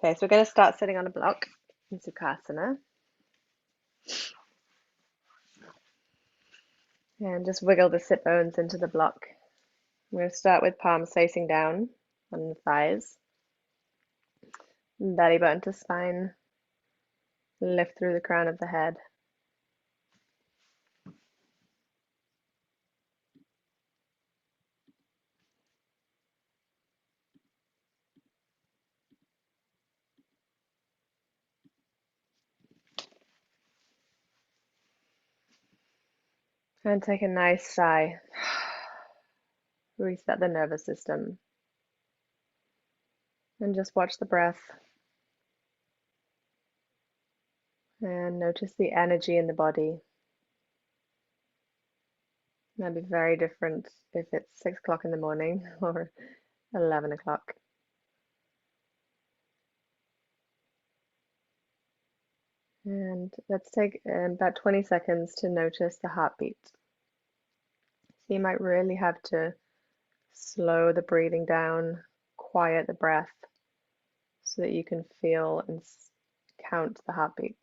Okay, so we're going to start sitting on a block in Sukhasana and just wiggle the sit bones into the block. I'm going to start with palms facing down on the thighs, belly button to spine, lift through the crown of the head. And take a nice sigh. Reset the nervous system. And just watch the breath. And notice the energy in the body. Might be very different if it's 6 o'clock in the morning or 11 o'clock. And let's take about 20 seconds to notice the heartbeat. So you might really have to slow the breathing down, quiet the breath so that you can feel and count the heartbeats.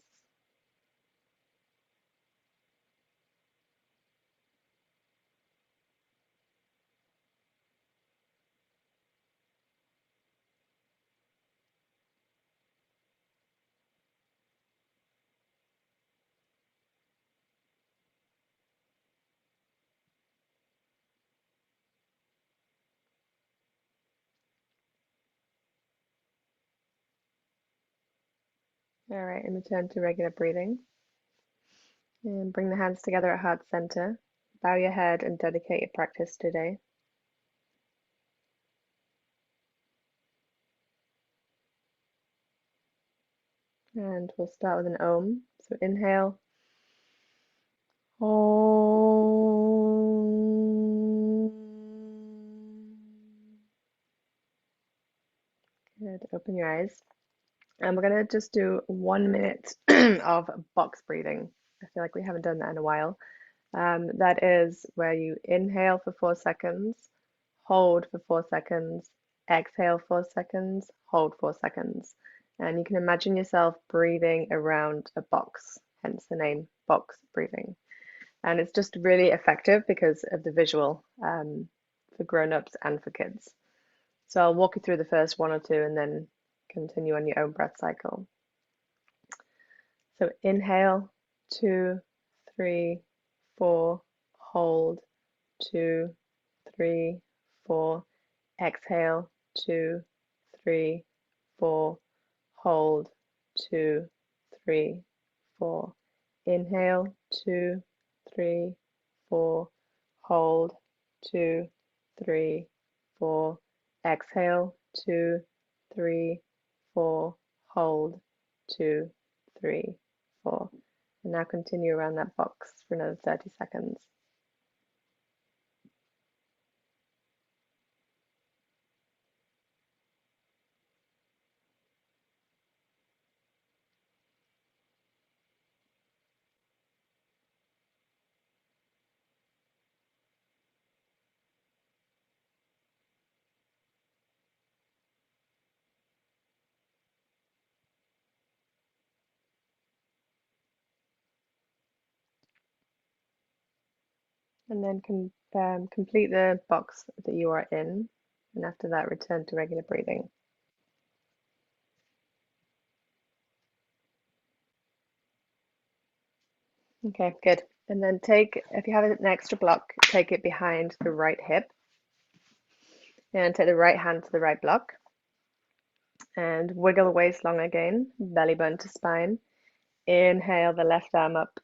All right, and return to regular breathing. And bring the hands together at heart center. Bow your head and dedicate your practice today. And we'll start with an Om. So inhale. Om. Good. Open your eyes. And we're going to just do 1 minute of box breathing. I feel like we haven't done that in a while. That is where you inhale for 4 seconds, hold for 4 seconds, exhale 4 seconds, hold 4 seconds. And you can imagine yourself breathing around a box, hence the name box breathing. And it's just really effective because of the visual for grown-ups and for kids. So I'll walk you through the first 1 or 2 and then continue on your own breath cycle. So inhale, 2, 3, 4, hold, 2, 3, 4, exhale, 2, 3, 4, hold, 2, 3, 4, inhale, 2, 3, 4, hold, 2, 3, 4, exhale, 2, 3, 4, hold, 2, 3, 4. And now continue around that box for another 30 seconds. And then complete the box that you are in. And after that, return to regular breathing. Okay, good. And then take, if you have an extra block, take it behind the right hip. And take the right hand to the right block. And wiggle the waist long again, belly button to spine. Inhale the left arm up.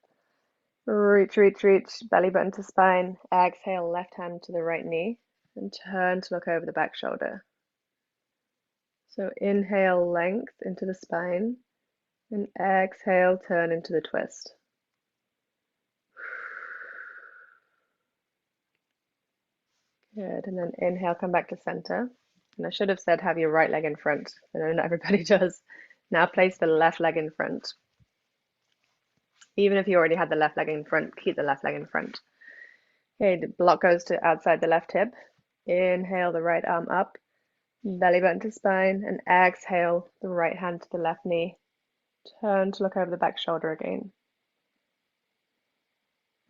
Reach, reach, reach, belly button to spine. Exhale, left hand to the right knee. And turn to look over the back shoulder. So inhale, length into the spine. And exhale, turn into the twist. Good, and then inhale, come back to center. And I should have said have your right leg in front. I know not everybody does. Now place the left leg in front. Even if you already had the left leg in front, keep the left leg in front. Okay, the block goes to outside the left hip. Inhale the right arm up. belly button to spine, and exhale, the right hand to the left knee. Turn to look over the back shoulder again.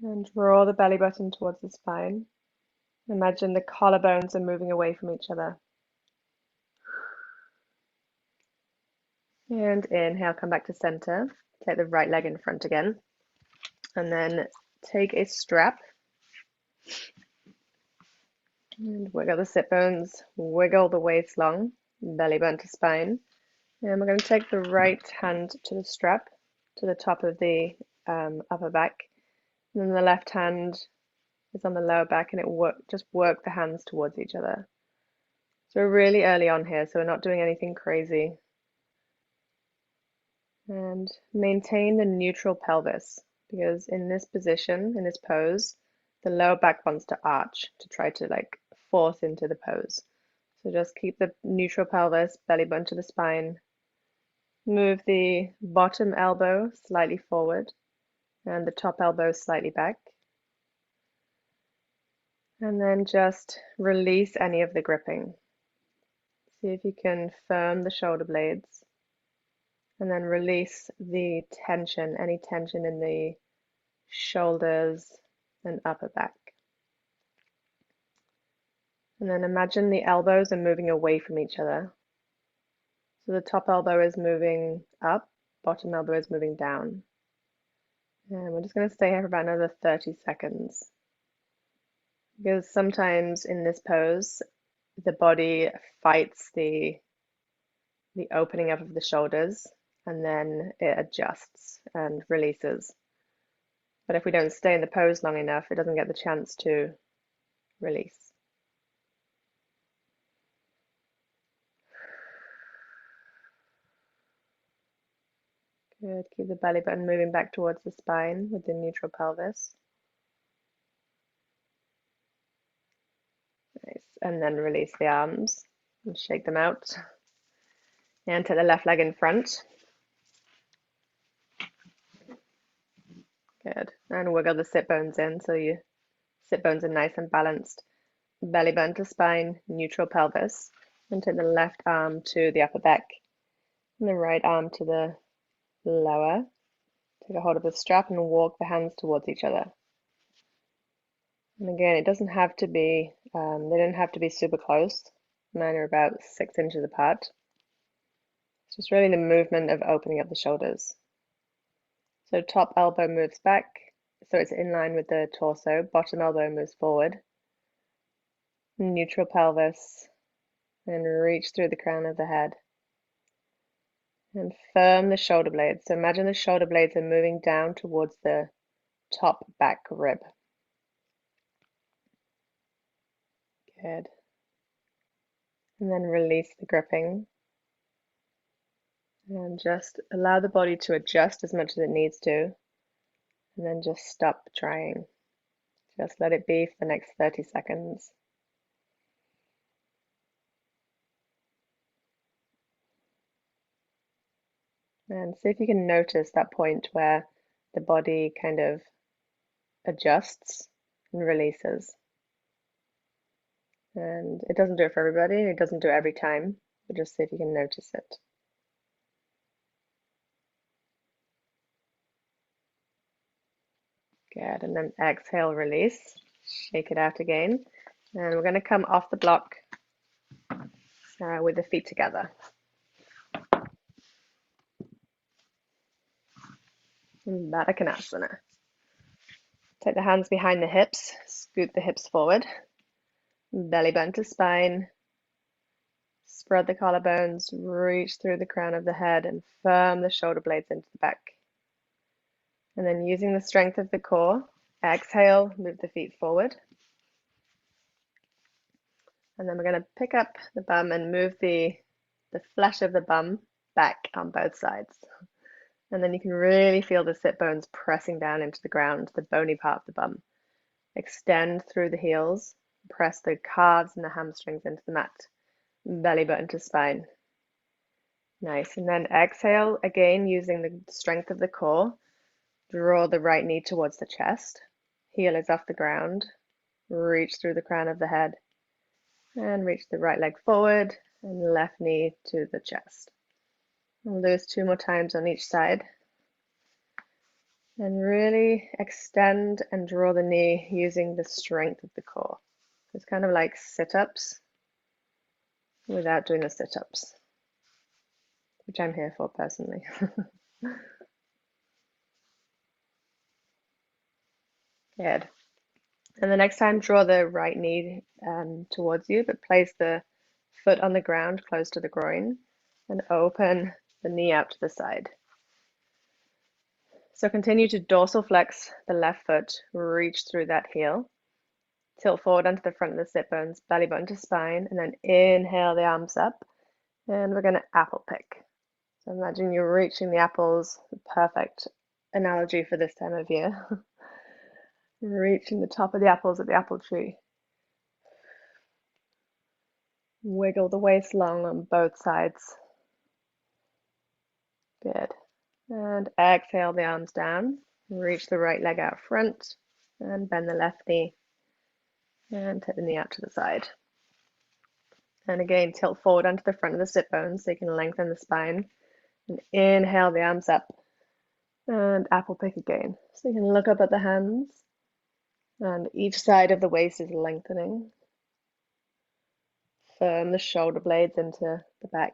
And draw the belly button towards the spine. Imagine the collarbones are moving away from each other. And inhale, come back to center. Take the right leg in front again. And then take a strap. And wiggle the sit bones, wiggle the waist long, belly button to spine. And we're going to take the right hand to the strap, to the top of the upper back. And then the left hand is on the lower back, and just work the hands towards each other. So we're really early on here, so we're not doing anything crazy. And maintain the neutral pelvis, because in this position, in this pose, the lower back wants to arch to try to like force into the pose. So just keep the neutral pelvis, belly button to the spine. Move the bottom elbow slightly forward and the top elbow slightly back. And then just release any of the gripping. See if you can firm the shoulder blades. And then release the tension, any tension in the shoulders and upper back. And then imagine the elbows are moving away from each other. So the top elbow is moving up, bottom elbow is moving down. And we're just going to stay here for about another 30 seconds. Because sometimes in this pose, the body fights the opening up of the shoulders, and then it adjusts and releases. But if we don't stay in the pose long enough, it doesn't get the chance to release. Good. Keep the belly button moving back towards the spine with the neutral pelvis. Nice. And then release the arms and shake them out. And take the left leg in front. Good. And wiggle the sit bones in so your sit bones are nice and balanced. Belly button to spine, neutral pelvis. And take the left arm to the upper back. And the right arm to the lower. Take a hold of the strap and walk the hands towards each other. And again, it doesn't have to be, they don't have to be super close. Mine are about 6 inches apart. It's just really the movement of opening up the shoulders. So top elbow moves back, so it's in line with the torso. Bottom elbow moves forward. Neutral pelvis, and reach through the crown of the head. And firm the shoulder blades. So imagine the shoulder blades are moving down towards the top back rib. Good. And then release the gripping. And just allow the body to adjust as much as it needs to. And then just stop trying. Just let it be for the next 30 seconds. And see if you can notice that point where the body kind of adjusts and releases. And it doesn't do it for everybody, and it doesn't do it every time, but just see if you can notice it. Good, and then exhale, release, shake it out again. And we're going to come off the block with the feet together. Baddha Konasana. Take the hands behind the hips, scoot the hips forward, belly button to spine, spread the collarbones, reach through the crown of the head and firm the shoulder blades into the back. And then using the strength of the core, exhale, move the feet forward. And then we're going to pick up the bum and move the flesh of the bum back on both sides. And then you can really feel the sit bones pressing down into the ground, the bony part of the bum. Extend through the heels, press the calves and the hamstrings into the mat, belly button to spine. Nice. And then exhale again using the strength of the core. Draw the right knee towards the chest. Heel is off the ground. Reach through the crown of the head. And reach the right leg forward and left knee to the chest. We'll do this 2 more times on each side. And really extend and draw the knee using the strength of the core. It's kind of like sit-ups without doing the sit-ups, which I'm here for personally. Good. And the next time, draw the right knee towards you, but place the foot on the ground close to the groin and open the knee out to the side. So continue to dorsal flex the left foot, reach through that heel, tilt forward onto the front of the sit bones, belly button to spine, and then inhale the arms up. And we're going to apple pick. So imagine you're reaching the apples, the perfect analogy for this time of year. Reaching the top of the apples at the apple tree. Wiggle the waist long on both sides. Good. And exhale the arms down. Reach the right leg out front and bend the left knee. And take the knee out to the side. And again, tilt forward onto the front of the sit bones so you can lengthen the spine. And inhale the arms up. And apple pick again. So you can look up at the hands. And each side of the waist is lengthening. Firm the shoulder blades into the back.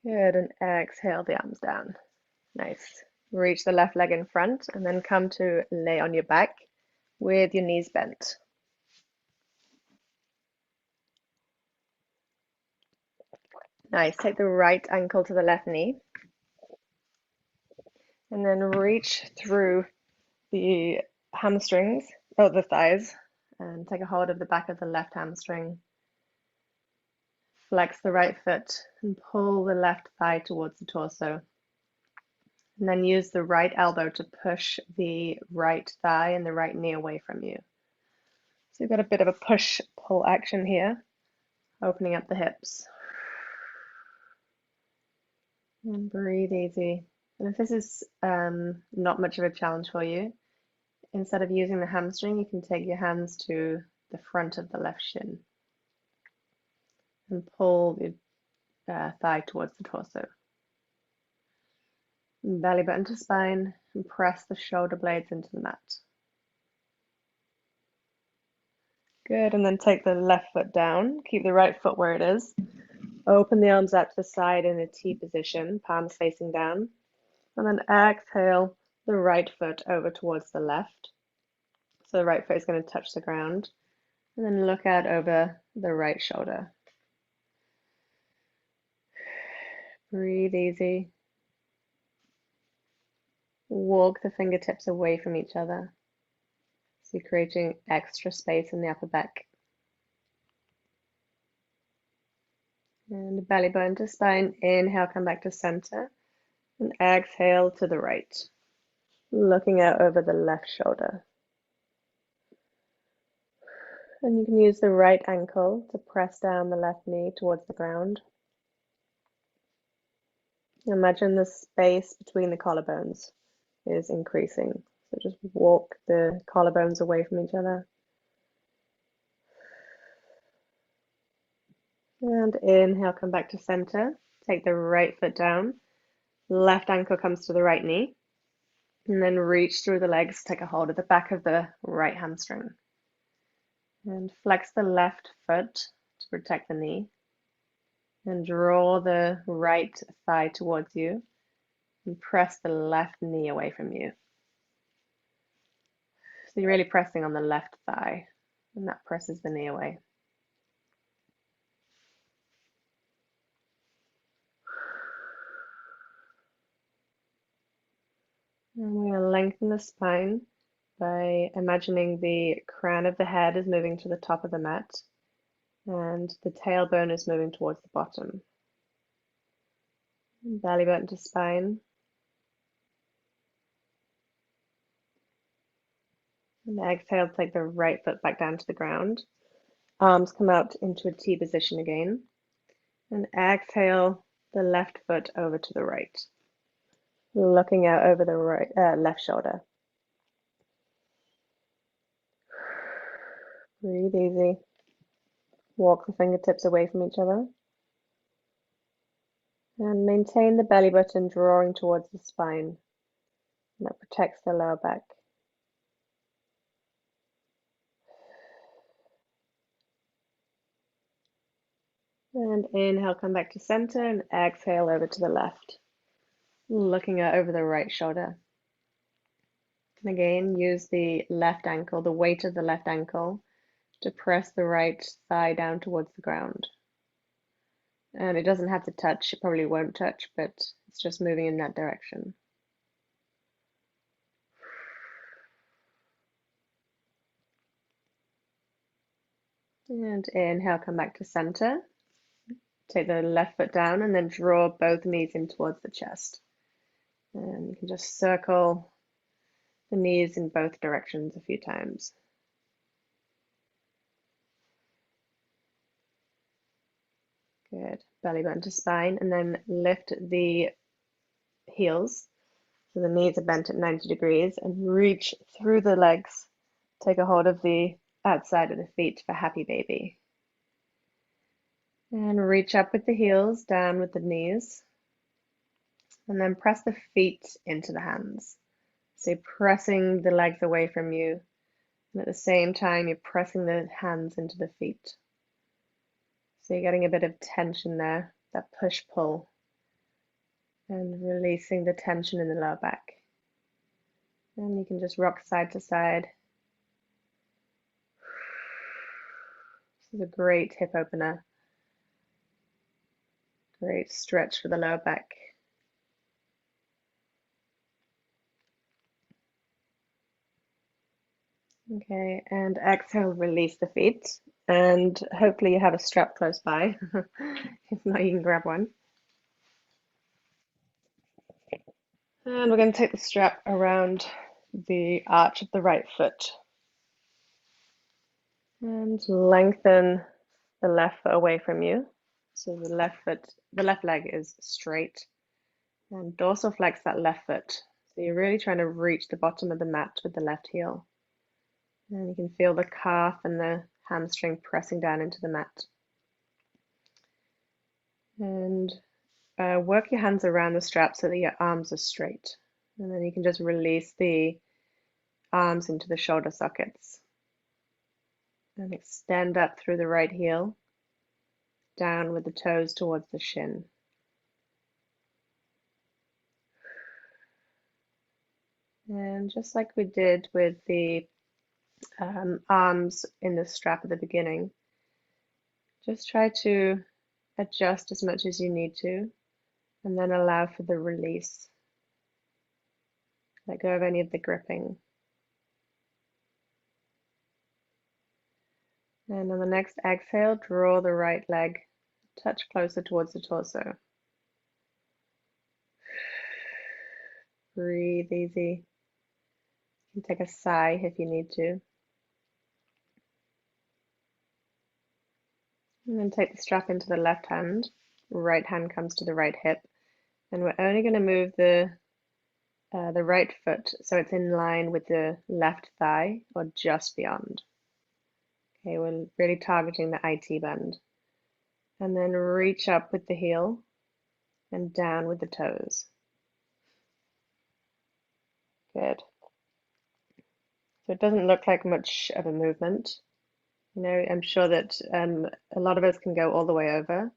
Good, and exhale the arms down. Nice. Reach the left leg in front and then come to lay on your back with your knees bent. Nice. Take the right ankle to the left knee and then reach through the hamstrings, the thighs, and take a hold of the back of the left hamstring. Flex the right foot and pull the left thigh towards the torso. And then use the right elbow to push the right thigh and the right knee away from you. So you've got a bit of a push-pull action here, opening up the hips. And breathe easy. And if this is not much of a challenge for you, instead of using the hamstring, you can take your hands to the front of the left shin and pull the thigh towards the torso. And belly button to spine and press the shoulder blades into the mat. Good, and then take the left foot down, keep the right foot where it is. Open the arms out to the side in a T position, palms facing down. And then exhale the right foot over towards the left. So the right foot is going to touch the ground. And then look out over the right shoulder. Breathe easy. Walk the fingertips away from each other. So you're creating extra space in the upper back. And belly button to spine. Inhale, come back to center. And exhale to the right. Looking out over the left shoulder. And you can use the right ankle to press down the left knee towards the ground. Imagine the space between the collarbones is increasing. So just walk the collarbones away from each other. And inhale, come back to center. Take the right foot down. Left ankle comes to the right knee. And then reach through the legs, take a hold of the back of the right hamstring. And flex the left foot to protect the knee. And draw the right thigh towards you. And press the left knee away from you. So you're really pressing on the left thigh. And that presses the knee away. And we're going to lengthen the spine by imagining the crown of the head is moving to the top of the mat and the tailbone is moving towards the bottom. Belly button to spine. And exhale, take the right foot back down to the ground. Arms come out into a T position again. And exhale the left foot over to the right. Looking out over the left shoulder. Breathe easy. Walk the fingertips away from each other. And maintain the belly button drawing towards the spine. And that protects the lower back. And inhale, come back to center, and exhale over to the left. Looking over the right shoulder. And again, use the left ankle, the weight of the left ankle, to press the right thigh down towards the ground. And it doesn't have to touch, it probably won't touch, but it's just moving in that direction. And inhale, come back to center. Take the left foot down and then draw both knees in towards the chest. And you can just circle the knees in both directions a few times. Good. Belly button to spine, and then lift the heels. So the knees are bent at 90 degrees, and reach through the legs. Take a hold of the outside of the feet for happy baby. And reach up with the heels, down with the knees. And then press the feet into the hands. So pressing the legs away from you. And at the same time, you're pressing the hands into the feet. So you're getting a bit of tension there, that push-pull. And releasing the tension in the lower back. And you can just rock side to side. This is a great hip opener. Great stretch for the lower back. Okay, and exhale, release the feet. And hopefully you have a strap close by. If not, you can grab one. And we're going to take the strap around the arch of the right foot. And lengthen the left foot away from you. So the left leg is straight. And dorsal flex that left foot. So you're really trying to reach the bottom of the mat with the left heel. And you can feel the calf and the hamstring pressing down into the mat. And work your hands around the strap so that your arms are straight. And then you can just release the arms into the shoulder sockets. And extend up through the right heel, down with the toes towards the shin. And just like we did with the arms in the strap at the beginning, just try to adjust as much as you need to, and then allow for the release. Let go of any of the gripping. And on the next exhale, draw the right leg touch closer towards the torso. Breathe easy. You can take a sigh if you need to. And then take the strap into the left hand. Right hand comes to the right hip. And we're only going to move the right foot so it's in line with the left thigh or just beyond. Okay, we're really targeting the IT bend. And then reach up with the heel and down with the toes. Good. So it doesn't look like much of a movement. You know, I'm sure that a lot of us can go all the way over,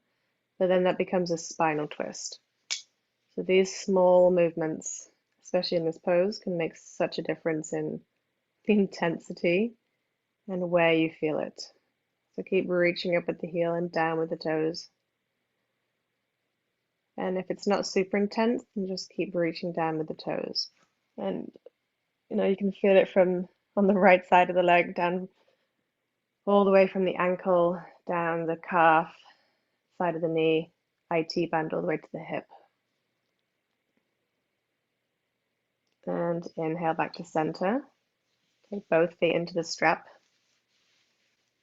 but then that becomes a spinal twist. So these small movements, especially in this pose, can make such a difference in the intensity and where you feel it. So keep reaching up with the heel and down with the toes. And if it's not super intense, then just keep reaching down with the toes. And you know, you can feel it from on the right side of the leg, down all the way from the ankle, down the calf, side of the knee, IT band all the way to the hip. And inhale back to center. Take both feet into the strap.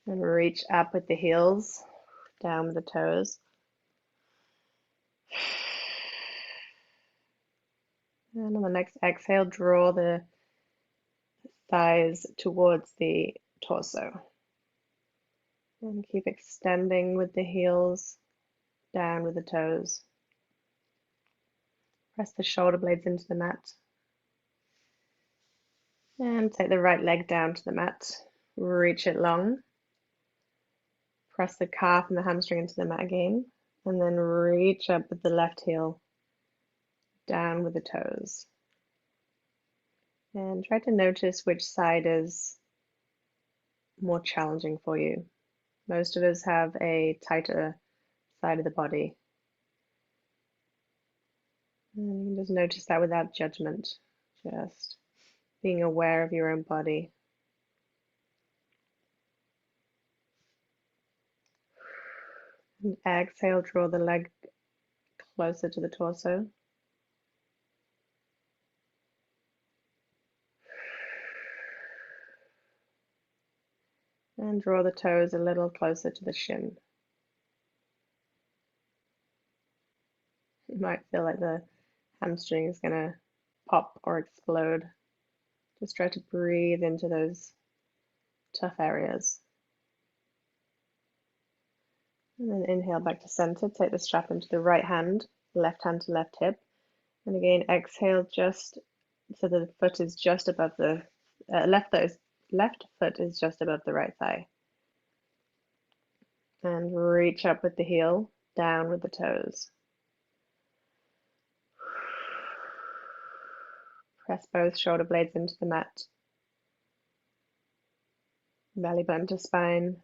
And reach up with the heels, down with the toes. And on the next exhale, draw the thighs towards the torso. And keep extending with the heels, down with the toes. Press the shoulder blades into the mat. And take the right leg down to the mat. Reach it long. Press the calf and the hamstring into the mat again. And then reach up with the left heel, down with the toes. And try to notice which side is more challenging for you. Most of us have a tighter side of the body. And you can just notice that without judgment, just being aware of your own body. And exhale, draw the leg closer to the torso. And draw the toes a little closer to the shin. You might feel like the hamstring is going to pop or explode. Just try to breathe into those tough areas. And then inhale back to center. Take the strap into the right hand to left hip. And again, exhale just so the foot is just above the left foot is just above the right thigh. And reach up with the heel, down with the toes. Press both shoulder blades into the mat. Belly button to spine.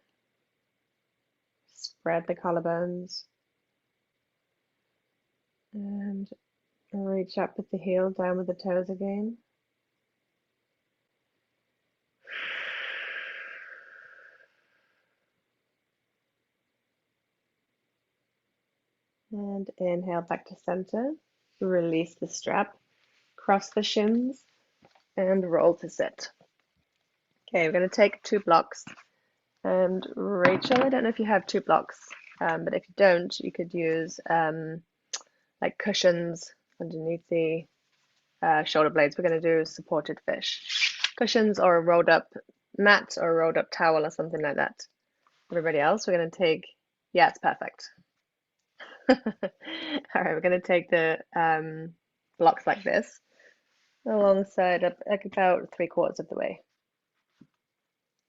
Spread the collarbones. And reach up with the heel, down with the toes again. And inhale back to center. Release the strap. Cross the shins and roll to sit. Okay, we're going to take 2 blocks. And Rachel, I don't know if you have 2 blocks, but if you don't, you could use like cushions underneath the shoulder blades. We're going to do supported fish. Cushions or a rolled up mat or a rolled up towel or something like that. Everybody else, we're going to take, yeah, it's perfect. All right, we're going to take the blocks like this, alongside up like about 3/4 of the way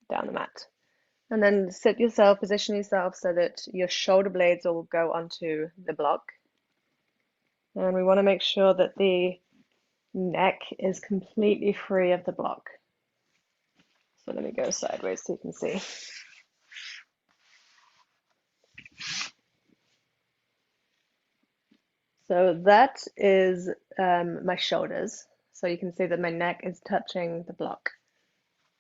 down the mat. And then position yourself so that your shoulder blades will go onto the block. And we want to make sure that the neck is completely free of the block. So let me go sideways so you can see. So that is my shoulders. So you can see that my neck is touching the block.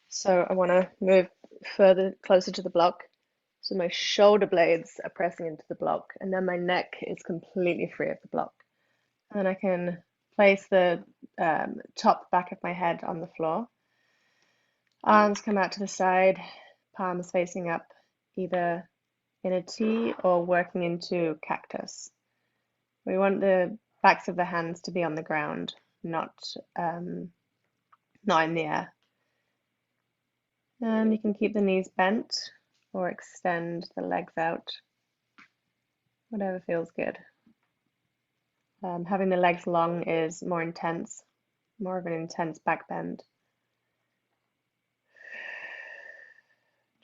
So I want to move further closer to the block. So my shoulder blades are pressing into the block, and then my neck is completely free of the block. And I can place the top back of my head on the floor. Arms come out to the side, palms facing up, either in a T or working into cactus. We want the backs of the hands to be on the ground, not in the air. And you can keep the knees bent or extend the legs out, whatever feels good. Having the legs long is more intense, more of an intense back bend.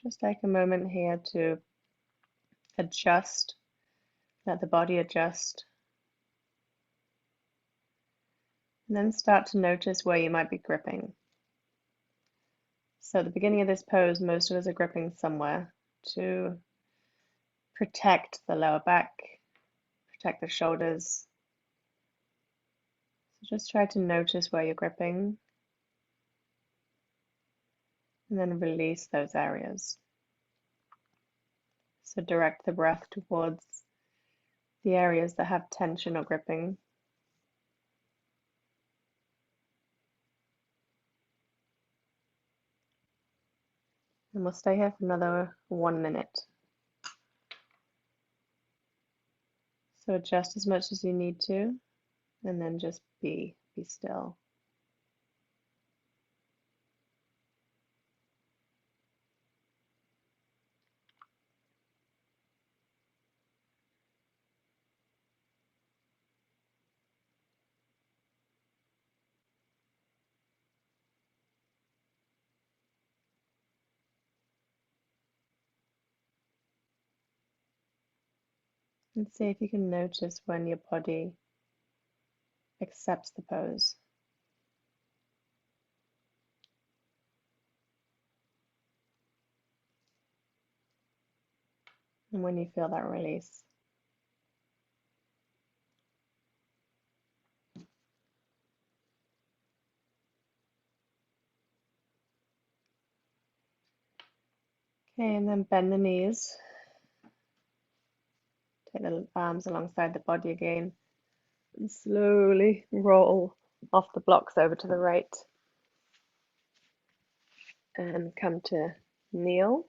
Just take a moment here to adjust, let the body adjust. And then start to notice where you might be gripping. So at the beginning of this pose, most of us are gripping somewhere to protect the lower back, protect the shoulders. So just try to notice where you're gripping and then release those areas. So direct the breath towards the areas that have tension or gripping. And we'll stay here for another 1 minute. So adjust as much as you need to, and then just be still. And see if you can notice when your body accepts the pose. And when you feel that release. Okay, and then bend the knees. Take the arms alongside the body again. And slowly roll off the blocks over to the right. And come to kneel.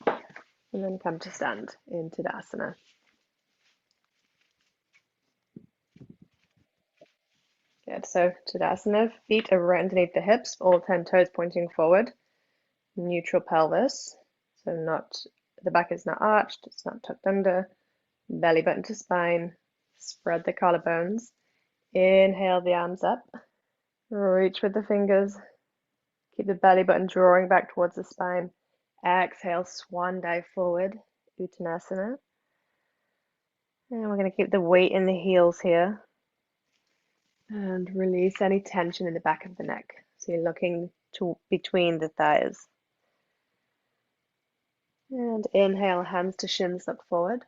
And then come to stand in Tadasana. Good. So Tadasana, feet are right underneath the hips, all 10 toes pointing forward. Neutral pelvis. So not the back is not arched, it's not tucked under. Belly button to spine. Spread the collarbones. Inhale the arms up. Reach with the fingers. Keep the belly button drawing back towards the spine. Exhale, swan dive forward, Uttanasana. And we're going to keep the weight in the heels here. And release any tension in the back of the neck. So you're looking to between the thighs. And inhale, hands to shins, look forward.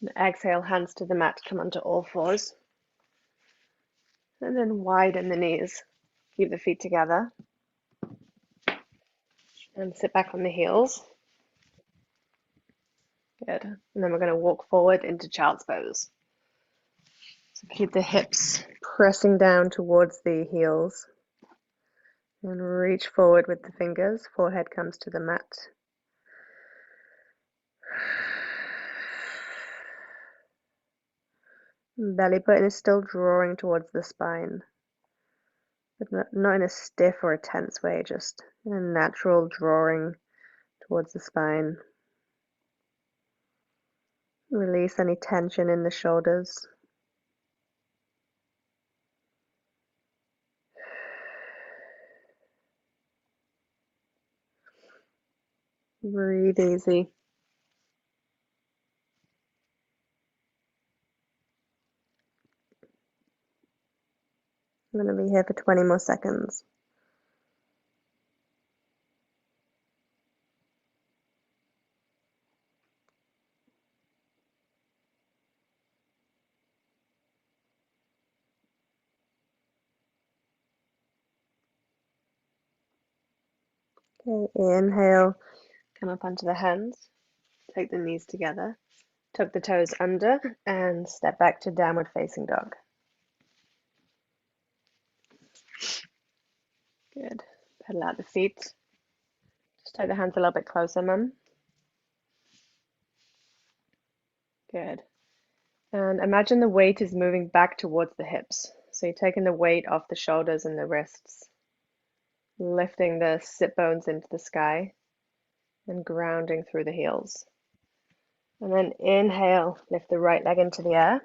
And exhale, hands to the mat, come onto all fours. And then widen the knees. Keep the feet together. And sit back on the heels. Good. And then we're going to walk forward into child's pose. So keep the hips pressing down towards the heels. And reach forward with the fingers. Forehead comes to the mat. Belly button is still drawing towards the spine, but not in a stiff or a tense way, just in a natural drawing towards the spine. Release any tension in the shoulders. Breathe easy. I'm going to be here for 20 more seconds. Okay, inhale, come up onto the hands, take the knees together, tuck the toes under, and step back to downward facing dog. Good. Pedal out the feet. Just take the hands a little bit closer, Mum. Good. And imagine the weight is moving back towards the hips. So you're taking the weight off the shoulders and the wrists, lifting the sit bones into the sky and grounding through the heels. And then inhale, lift the right leg into the air.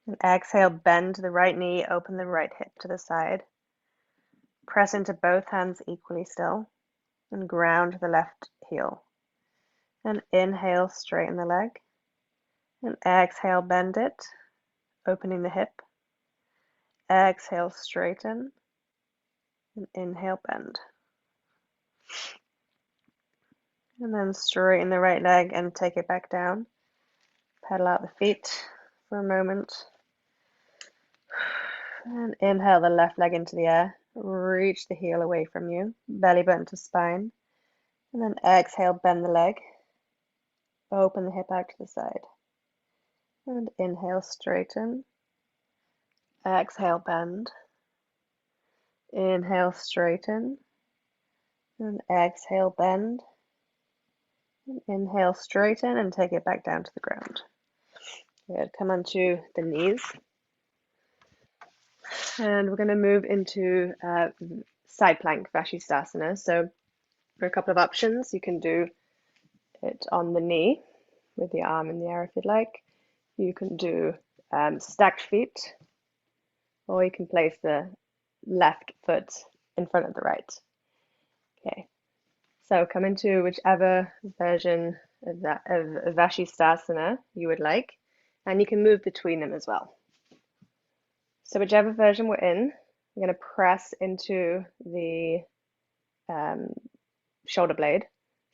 And exhale, bend the right knee, open the right hip to the side. Press into both hands equally still and ground the left heel. And inhale, straighten the leg. And exhale, bend it, opening the hip. Exhale, straighten. And inhale, bend. And then straighten the right leg and take it back down. Pedal out the feet for a moment. And inhale the left leg into the air. Reach the heel away from you. Belly button to spine. And then exhale, bend the leg. Open the hip out to the side. And inhale, straighten. Exhale, bend. Inhale, straighten. And exhale, bend. And inhale, straighten and take it back down to the ground. Good. Come onto the knees. And we're going to move into side plank, Vashisthasana. So for a couple of options, you can do it on the knee with the arm in the air if you'd like. You can do stacked feet, or you can place the left foot in front of the right. Okay, so come into whichever version of Vashisthasana you would like, and you can move between them as well. So whichever version we're in, I'm going to press into the shoulder blade,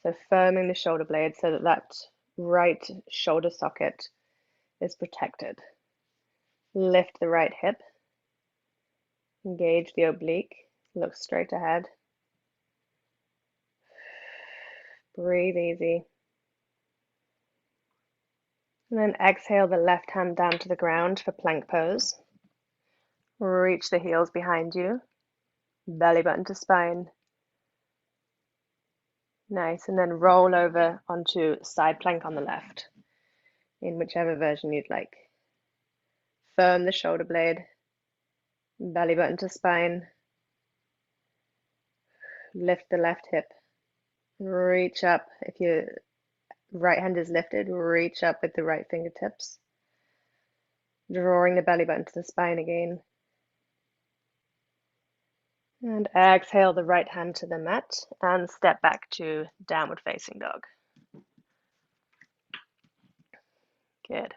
so firming the shoulder blade so that that right shoulder socket is protected. Lift the right hip, engage the oblique, look straight ahead. Breathe easy. And then exhale the left hand down to the ground for plank pose. Reach the heels behind you, belly button to spine. Nice, and then roll over onto side plank on the left, in whichever version you'd like. Firm the shoulder blade, belly button to spine. Lift the left hip. Reach up. If your right hand is lifted, reach up with the right fingertips. Drawing the belly button to the spine again. And exhale the right hand to the mat and step back to downward facing dog. Good.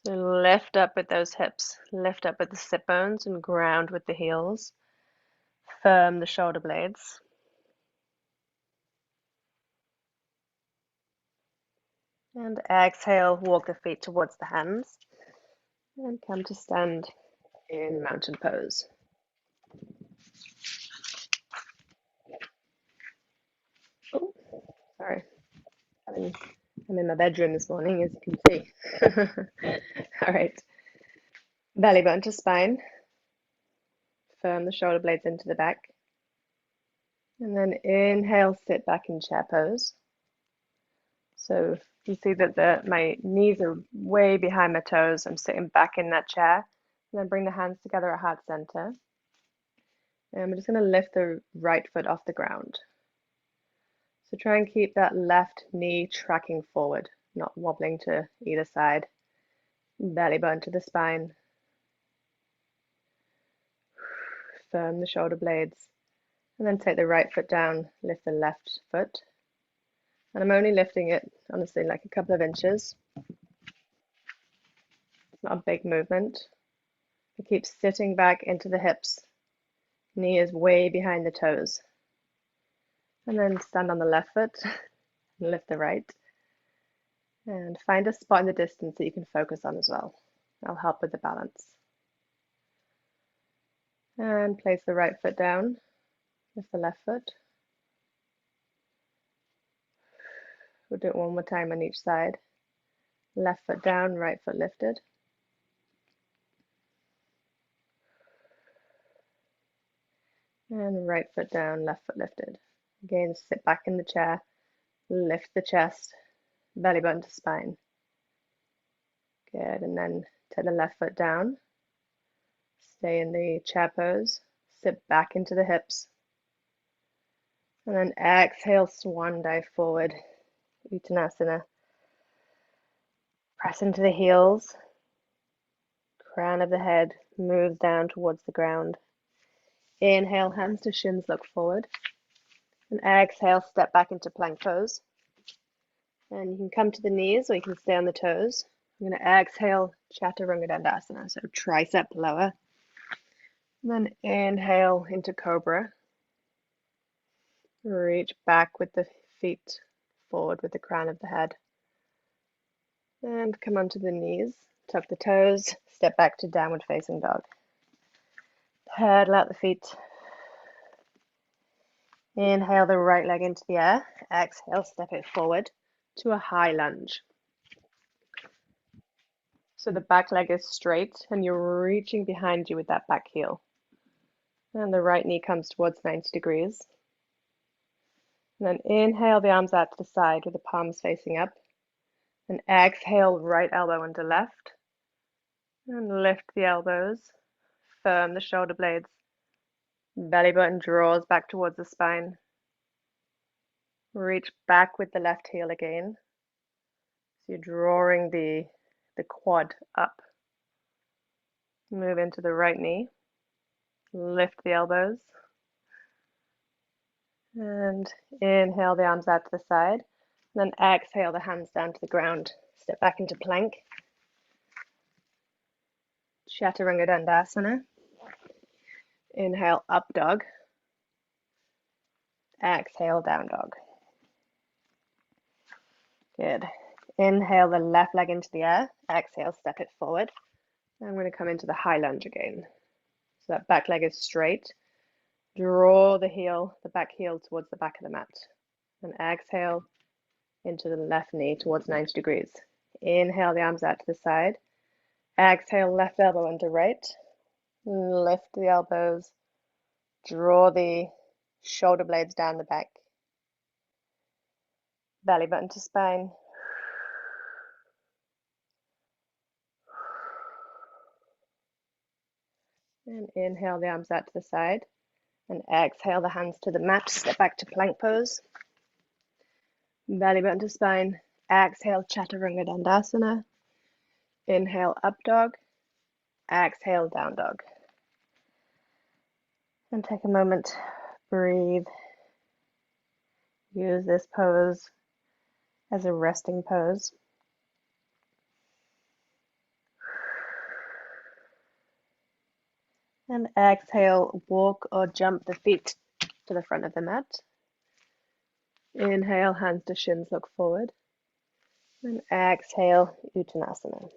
So lift up with those hips, lift up with the sit bones and ground with the heels. Firm the shoulder blades. And exhale, walk the feet towards the hands and come to stand in mountain pose. Oh, sorry. I'm in my bedroom this morning, as you can see. All right. Belly button to spine. Firm the shoulder blades into the back. And then inhale, sit back in chair pose. So you see that my knees are way behind my toes. I'm sitting back in that chair. And then bring the hands together at heart center. And we're just going to lift the right foot off the ground. So try and keep that left knee tracking forward, not wobbling to either side. Belly button to the spine. Firm the shoulder blades. And then take the right foot down, lift the left foot. And I'm only lifting it, honestly, like a couple of inches. It's not a big movement. I keep sitting back into the hips. Knee is way behind the toes. And then stand on the left foot and lift the right. And find a spot in the distance that you can focus on as well. That'll help with the balance. And place the right foot down, lift the left foot. We'll do it one more time on each side. Left foot down, right foot lifted. And right foot down, left foot lifted. Again, sit back in the chair, lift the chest, belly button to spine. Good, and then take the left foot down. Stay in the chair pose, sit back into the hips. And then exhale, swan dive forward, Uttanasana. Press into the heels, crown of the head moves down towards the ground. Inhale, hands to shins, look forward. And exhale, step back into plank pose. And you can come to the knees or you can stay on the toes. I'm going to exhale, Chaturanga Dandasana, so tricep lower. And then inhale into Cobra. Reach back with the feet forward with the crown of the head. And come onto the knees, tuck the toes, step back to downward facing dog. Pedal out the feet. Inhale the right leg into the air. Exhale, step it forward to a high lunge. So the back leg is straight and you're reaching behind you with that back heel. And the right knee comes towards 90 degrees. And then inhale the arms out to the side with the palms facing up. And exhale, right elbow into left. And lift the elbows. Firm the shoulder blades. Belly button draws back towards the spine. Reach back with the left heel again. So you're drawing the quad up. Move into the right knee. Lift the elbows. And inhale the arms out to the side. Then exhale the hands down to the ground. Step back into plank. Chaturanga Dandasana. Inhale, up dog. Exhale, down dog. Good. Inhale the left leg into the air. Exhale, step it forward. I'm going to come into the high lunge again. So that back leg is straight. Draw the back heel towards the back of the mat. And exhale into the left knee towards 90 degrees. Inhale the arms out to the side. Exhale, left elbow into right. Lift the elbows. Draw the shoulder blades down the back. Belly button to spine. And inhale the arms out to the side. And exhale the hands to the mat. Step back to plank pose. Belly button to spine. Exhale, Chaturanga Dandasana. Inhale, up dog. Exhale, down dog. And take a moment, breathe. Use this pose as a resting pose. And exhale, walk or jump the feet to the front of the mat. Inhale, hands to shins, look forward. And exhale, Uttanasana.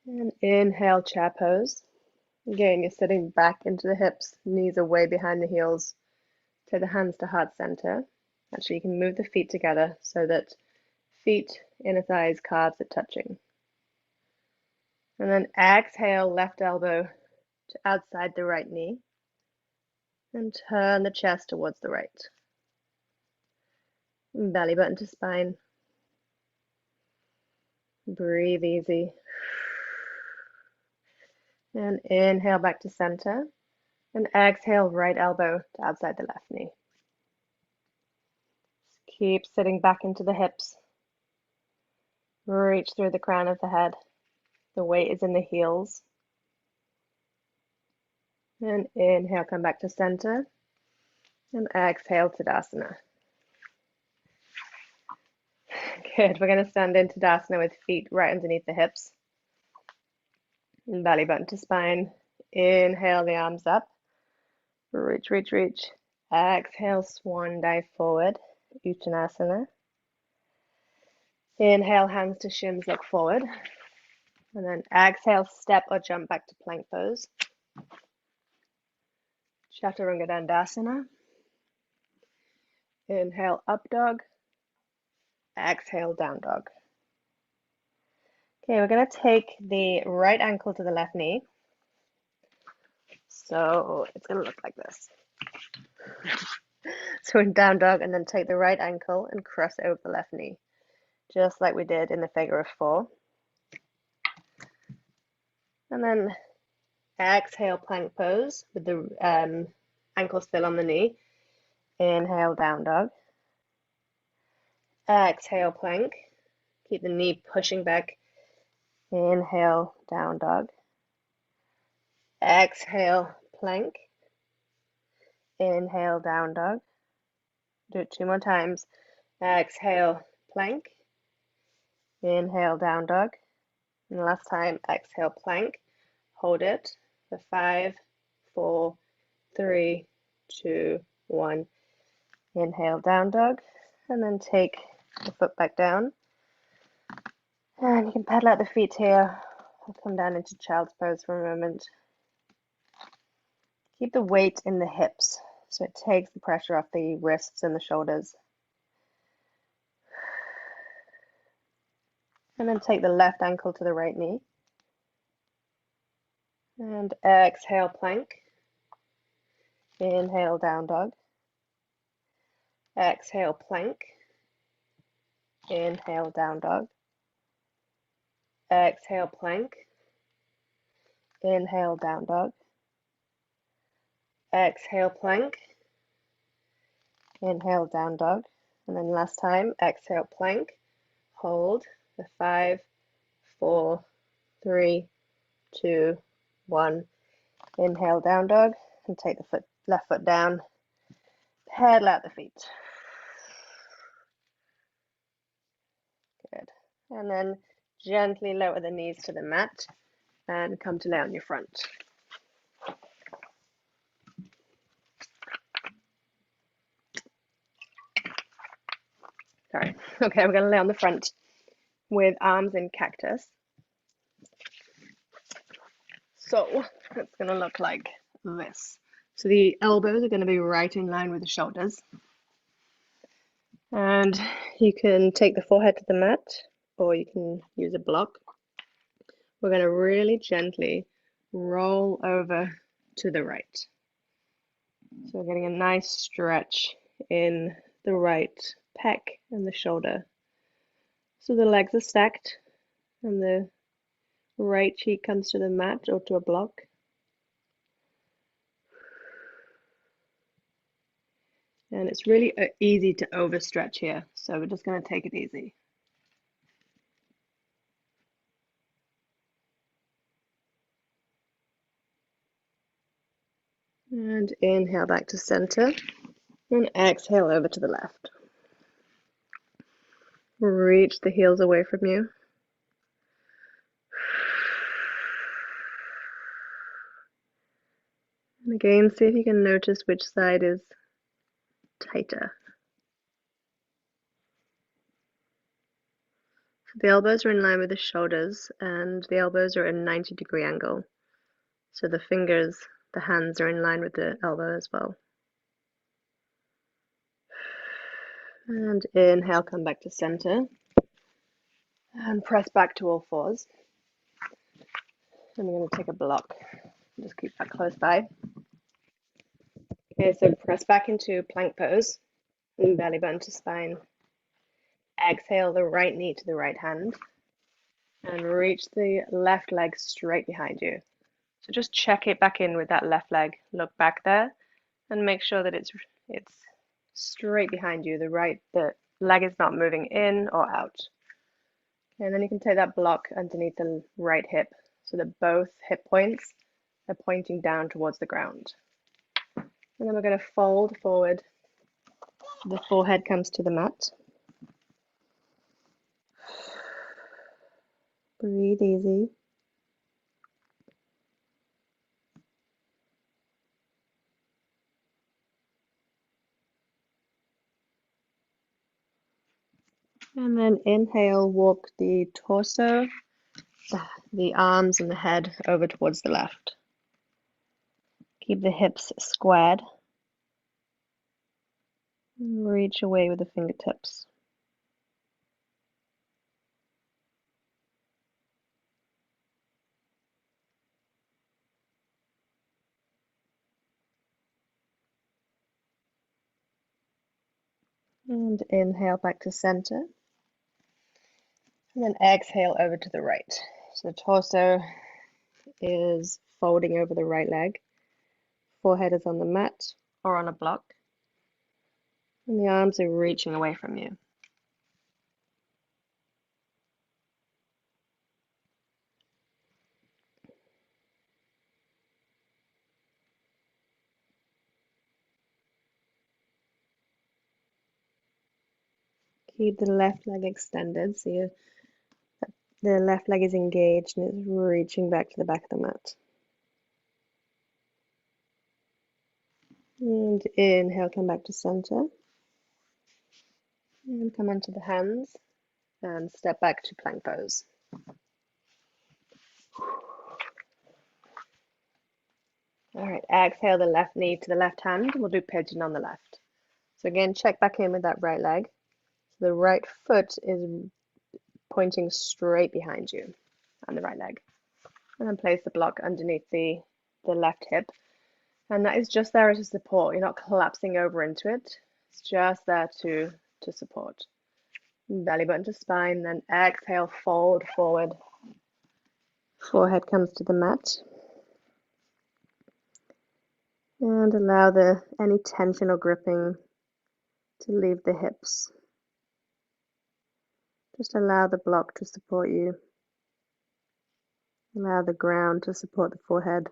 And inhale, chair pose. Again, you're sitting back into the hips, knees are way behind the heels. Take the hands to heart center. Actually, you can move the feet together so that feet, inner thighs, calves are touching. And then exhale, left elbow to outside the right knee. And turn the chest towards the right. Belly button to spine. Breathe easy. And inhale back to center. And exhale, right elbow to outside the left knee. Keep sitting back into the hips. Reach through the crown of the head. The weight is in the heels. And inhale, come back to center. And exhale, Tadasana. Good. We're going to stand in Tadasana with feet right underneath the hips. And belly button to spine. Inhale the arms up. Reach, reach, reach. Exhale, swan dive forward. Uttanasana. Inhale, hands to shins, look forward. And then exhale, step or jump back to plank pose. Chaturanga Dandasana. Inhale, up dog. Exhale, down dog. Okay, we're going to take the right ankle to the left knee. So it's going to look like this. So in down dog, and then take the right ankle and cross over the left knee, just like we did in the figure of four. And then exhale, plank pose with the ankle still on the knee. Inhale, down dog. Exhale, plank. Keep the knee pushing back. Inhale, down dog. Exhale, plank. Inhale, down dog. Do it 2 more times. Exhale, plank. Inhale, down dog. And last time, exhale, plank. Hold it for 5, 4, 3, 2, 1. Inhale, down dog. And then take the foot back down. And you can pedal out the feet here. I'll come down into child's pose for a moment. Keep the weight in the hips so it takes the pressure off the wrists and the shoulders. And then take the left ankle to the right knee. And exhale, plank. Inhale, down dog. Exhale, plank. Inhale, down dog. Exhale, plank. Inhale, down dog. Exhale, plank. Inhale, down dog. And then last time, exhale, plank. Hold for 5, 4, 3, 2, 1. Inhale, down dog. and take the left foot down, pedal out the feet. Good. And then gently lower the knees to the mat and come to lay on your front. Sorry. Okay, we're going to lay on the front with arms in cactus. So it's going to look like this. So the elbows are going to be right in line with the shoulders. And you can take the forehead to the mat, or you can use a block. We're going to really gently roll over to the right. So we're getting a nice stretch in the right pec and the shoulder. So the legs are stacked and the right cheek comes to the mat or to a block. And it's really easy to overstretch here, so we're just going to take it easy. And inhale back to center, and exhale over to the left. Reach the heels away from you. And again, see if you can notice which side is tighter. The elbows are in line with the shoulders, and the elbows are at a 90-degree angle. So the fingers, the hands are in line with the elbow as well. And inhale, come back to center. And press back to all fours. And we're going to take a block. Just keep that close by. Okay, so press back into plank pose. And belly button to spine. Exhale the right knee to the right hand. And reach the left leg straight behind you. So just check it back in with that left leg. Look back there and make sure that it's straight behind you. The leg is not moving in or out. Okay, and then you can take that block underneath the right hip so that both hip points are pointing down towards the ground. And then we're going to fold forward. The forehead comes to the mat. Breathe easy. And then inhale, walk the torso, the arms and the head over towards the left. Keep the hips squared. And reach away with the fingertips. And inhale back to center. And then exhale over to the right. So the torso is folding over the right leg. Forehead is on the mat or on a block. And the arms are reaching away from you. Keep the left leg extended so the left leg is engaged and it's reaching back to the back of the mat. And inhale, come back to center. And come onto the hands and step back to plank pose. All right, exhale the left knee to the left hand. We'll do pigeon on the left. So again, check back in with that right leg. So the right foot is pointing straight behind you on the right leg. And then place the block underneath the left hip. And that is just there as a support. You're not collapsing over into it. It's just there to support. Belly button to spine, then exhale, fold forward. Forehead comes to the mat. And allow any tension or gripping to leave the hips. Just allow the block to support you. Allow the ground to support the forehead.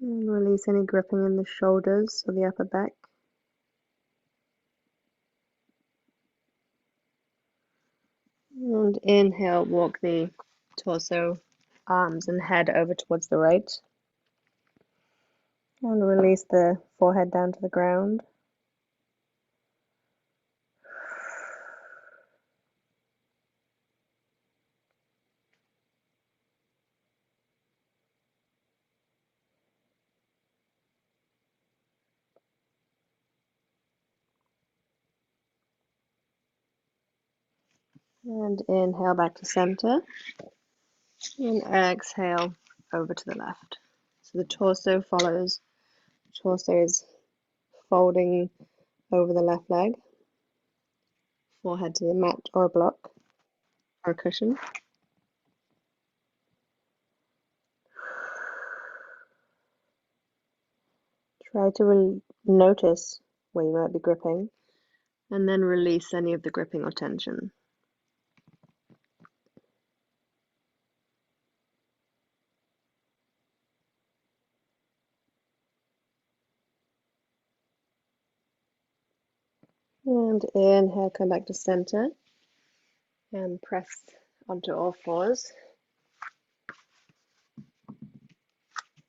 And release any gripping in the shoulders or the upper back. And inhale, walk the torso, arms and head over towards the right. And release the forehead down to the ground. And inhale back to center. And exhale over to the left. So the torso follows. Torso is folding over the left leg. Forehead to the mat or a block or a cushion. Try to notice where you might be gripping, and then release any of the gripping or tension. And inhale, come back to center and press onto all fours.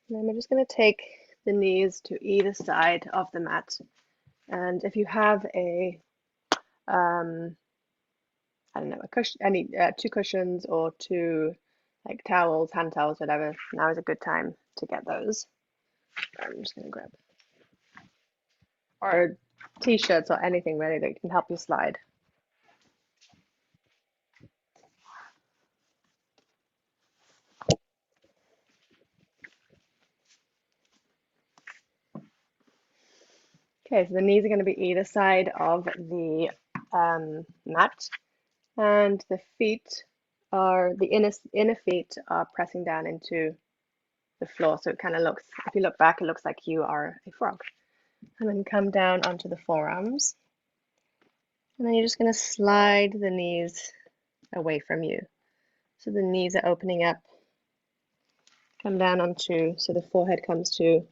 And then we're just going to take the knees to either side of the mat. And if you have a, I don't know, a cushion, any two cushions or two like towels, hand towels, whatever, now is a good time to get those. I'm just going to grab, or t-shirts or anything really that can help you slide. Okay, so the knees are going to be either side of the mat, and the feet are, the inner feet are pressing down into the floor. So it kind of looks, if you look back, it looks like you are a frog. And then come down onto the forearms. And then you're just going to slide the knees away from you. So the knees are opening up. Come down onto, so the forehead comes to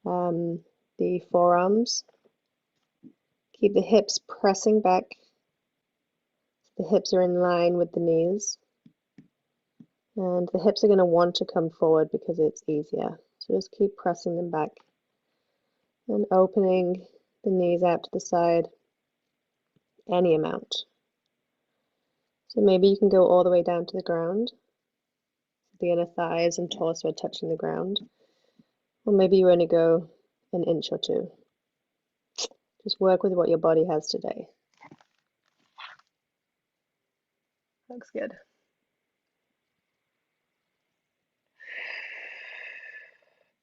the forearms. Keep the hips pressing back. The hips are in line with the knees. And the hips are going to want to come forward because it's easier. So just keep pressing them back and opening the knees out to the side any amount. So maybe you can go all the way down to the ground. The inner thighs and torso are touching the ground. Or maybe you only go an inch or two. Just work with what your body has today. Looks good.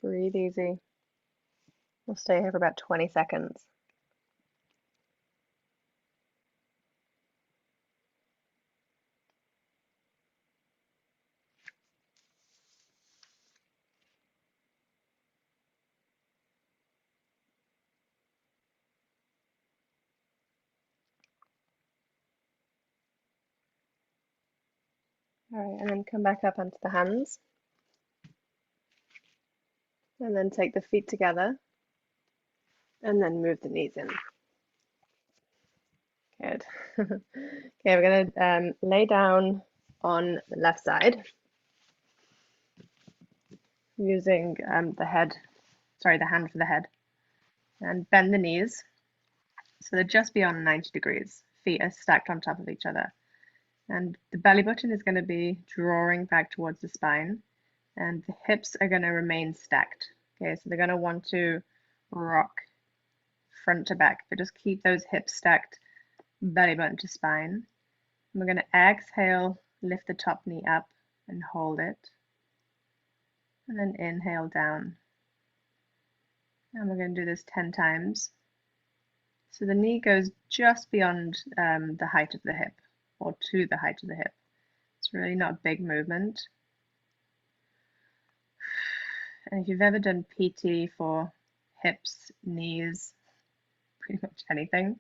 Breathe easy. We'll stay here for about 20 seconds. All right, and then come back up onto the hands. And then take the feet together. And then move the knees in. Good. Okay, we're going to lay down on the left side using the hand for the head, and bend the knees so they're just beyond 90 degrees. Feet are stacked on top of each other. And the belly button is going to be drawing back towards the spine, and the hips are going to remain stacked. Okay, so they're going to want to rock front to back, but just keep those hips stacked, belly button to spine. And we're going to exhale, lift the top knee up and hold it. And then inhale down. And we're going to do this 10 times. So the knee goes just beyond the height of the hip, or to the height of the hip. It's really not a big movement. And if you've ever done PT for hips, knees, pretty much anything,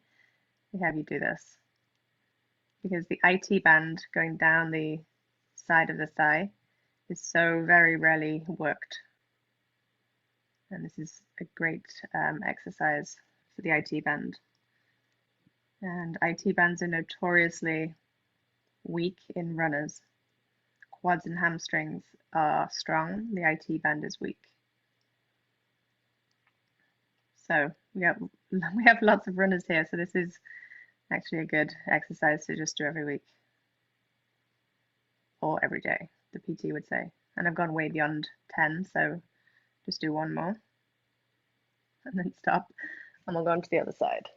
we have you do this. Because the IT band going down the side of the thigh is so very rarely worked. And this is a great exercise for the IT band. And IT bands are notoriously weak in runners. Quads and hamstrings are strong, the IT band is weak. So we have lots of runners here, so this is actually a good exercise to just do every week or every day, the PT would say. And I've gone way beyond 10, so just do one more and then stop, and we'll go on to the other side.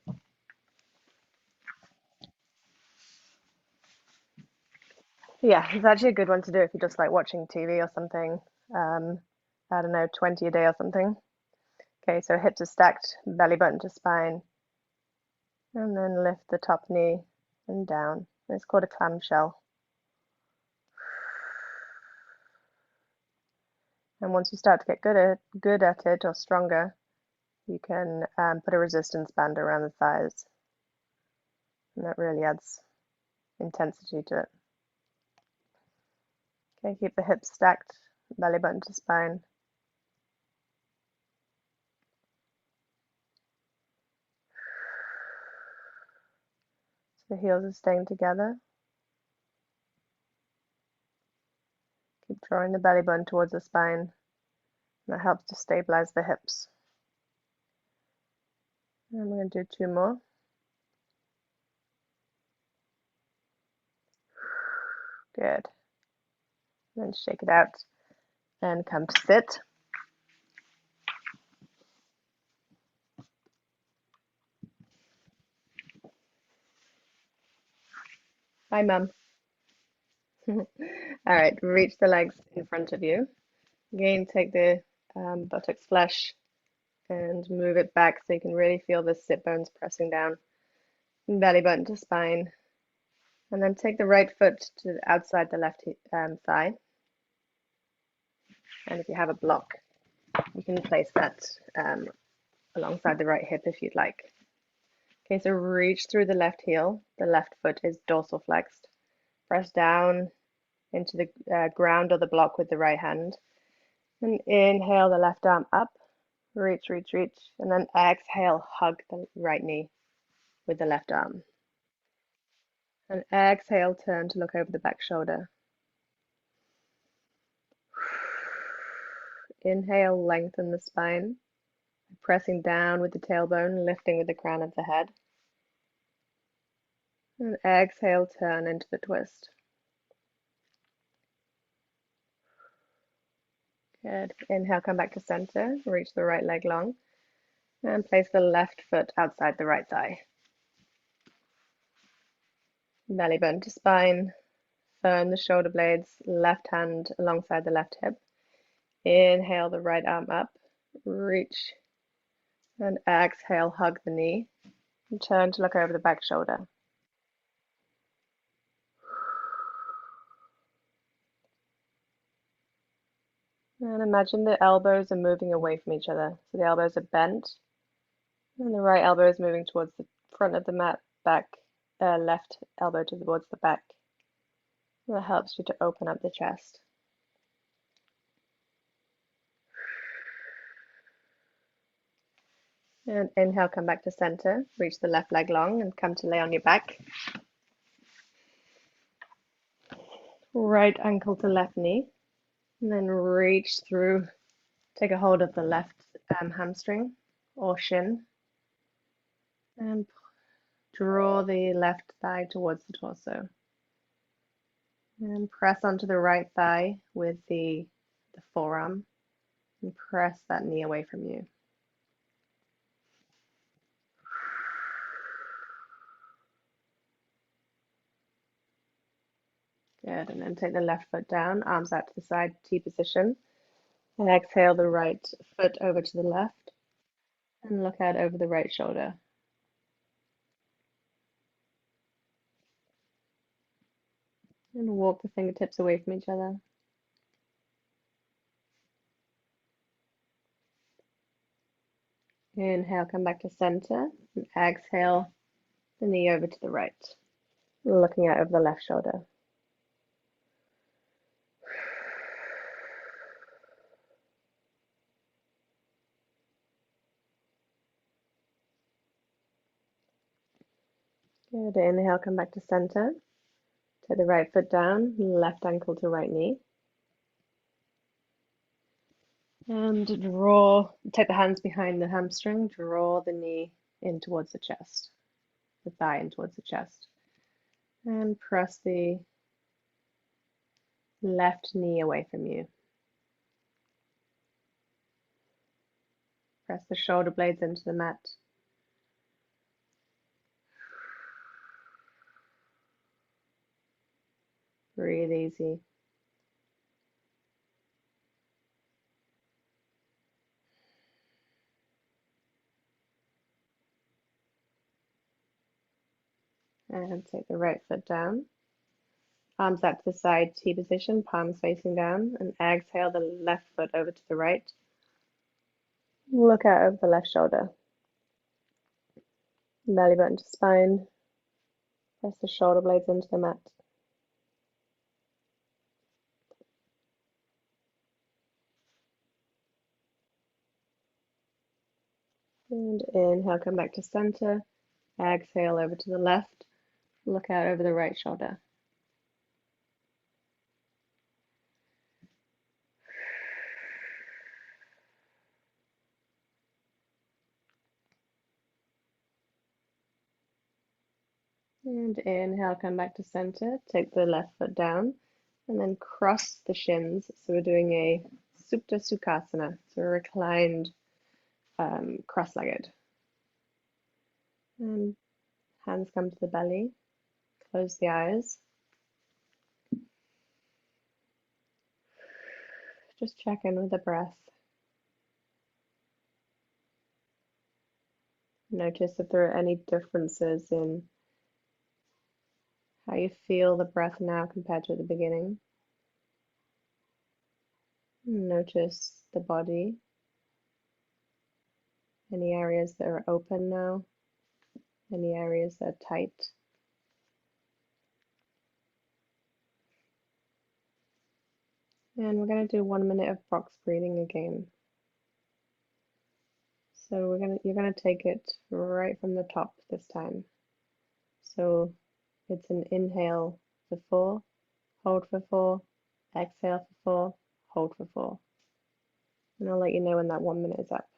Yeah, it's actually a good one to do if you just like watching TV or something. I don't know, 20 a day or something. Okay, so hips are stacked, belly button to spine, and then lift the top knee and down. It's called a clamshell. And once you start to get good at it or stronger, you can put a resistance band around the thighs, and that really adds intensity to it. Okay, keep the hips stacked, belly button to spine. So the heels are staying together. Keep drawing the belly button towards the spine. That helps to stabilize the hips. And I'm going to do 2 more. Good. Then shake it out and come to sit. Hi, Mum. All right, reach the legs in front of you. Again, take the buttocks flesh and move it back so you can really feel the sit bones pressing down. Belly button to spine. And then take the right foot to outside the left thigh. And if you have a block, you can place that alongside the right hip if you'd like. Okay, so reach through the left heel. The left foot is dorsal flexed. Press down into the ground or the block with the right hand. And inhale the left arm up. Reach, reach, reach. And then exhale, hug the right knee with the left arm. And exhale, turn to look over the back shoulder. Inhale, lengthen the spine. Pressing down with the tailbone, lifting with the crown of the head. And exhale, turn into the twist. Good. Inhale, come back to center. Reach the right leg long. And place the left foot outside the right thigh. Belly button to spine. Firm the shoulder blades. Left hand alongside the left hip. Inhale the right arm up. Reach. And exhale, hug the knee. And turn to look over the back shoulder. And imagine the elbows are moving away from each other. So the elbows are bent. And the right elbow is moving towards the front of the mat, back, left elbow towards the back. That helps you to open up the chest. And inhale, come back to center. Reach the left leg long and come to lay on your back. Right ankle to left knee. And then reach through, take a hold of the left hamstring or shin. And draw the left thigh towards the torso. And press onto the right thigh with the forearm. And press that knee away from you. Good, and then take the left foot down, arms out to the side, T position. And exhale the right foot over to the left. And look out over the right shoulder. And walk the fingertips away from each other. Inhale, come back to center. And exhale the knee over to the right. Looking out over the left shoulder. Good. Inhale, come back to center. Take the right foot down, left ankle to right knee. And take the hands behind the hamstring, draw the knee in towards the chest, the thigh in towards the chest. And press the left knee away from you. Press the shoulder blades into the mat. Breathe easy. And take the right foot down. Arms out to the side, T position, palms facing down. And exhale the left foot over to the right. Look out over the left shoulder. Belly button to spine. Press the shoulder blades into the mat. And inhale, come back to center. Exhale over to the left. Look out over the right shoulder. And inhale, come back to center. Take the left foot down and then cross the shins. So we're doing a Supta Sukhasana. So we're reclined, cross-legged. And hands come to the belly. Close the eyes. Just check in with the breath. Notice if there are any differences in how you feel the breath now compared to the beginning. Notice the body. Any areas that are open now? Any areas that are tight? And we're going to do 1 minute of box breathing again. So you're gonna take it right from the top this time. So it's an inhale for 4, hold for 4, exhale for 4, hold for 4. And I'll let you know when that 1 minute is up.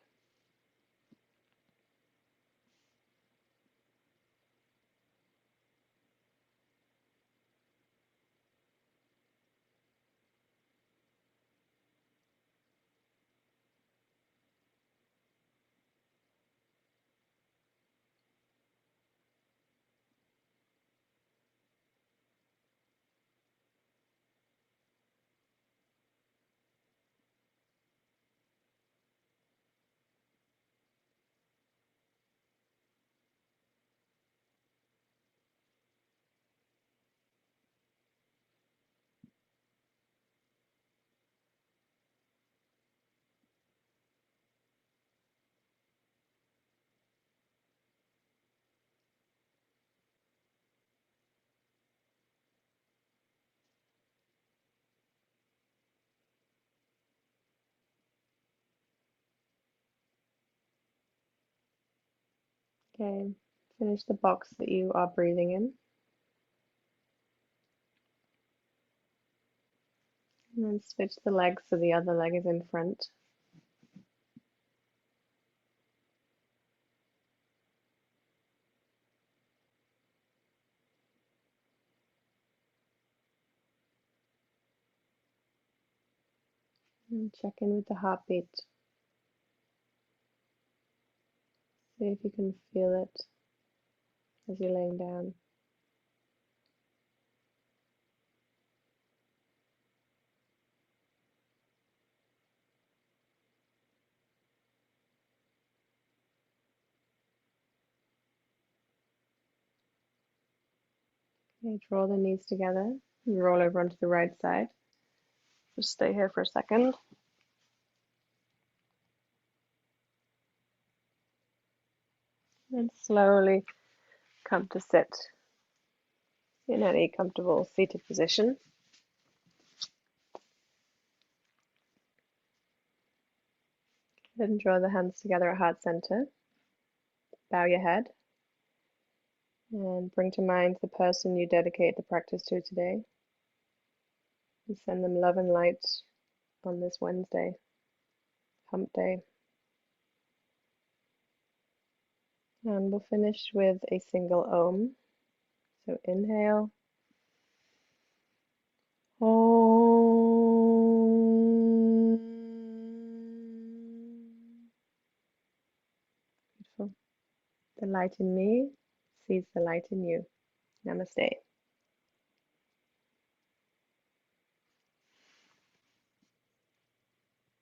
Okay, finish the box that you are breathing in. And then switch the legs so the other leg is in front. And check in with the heartbeat. See if you can feel it as you're laying down. Okay, draw the knees together and roll over onto the right side. Just stay here for a second. And slowly come to sit in any comfortable seated position. Then draw the hands together at heart center. Bow your head. And bring to mind the person you dedicate the practice to today. And send them love and light on this Wednesday, hump day. And we'll finish with a single Om. So inhale. Om. Beautiful. The light in me sees the light in you. Namaste.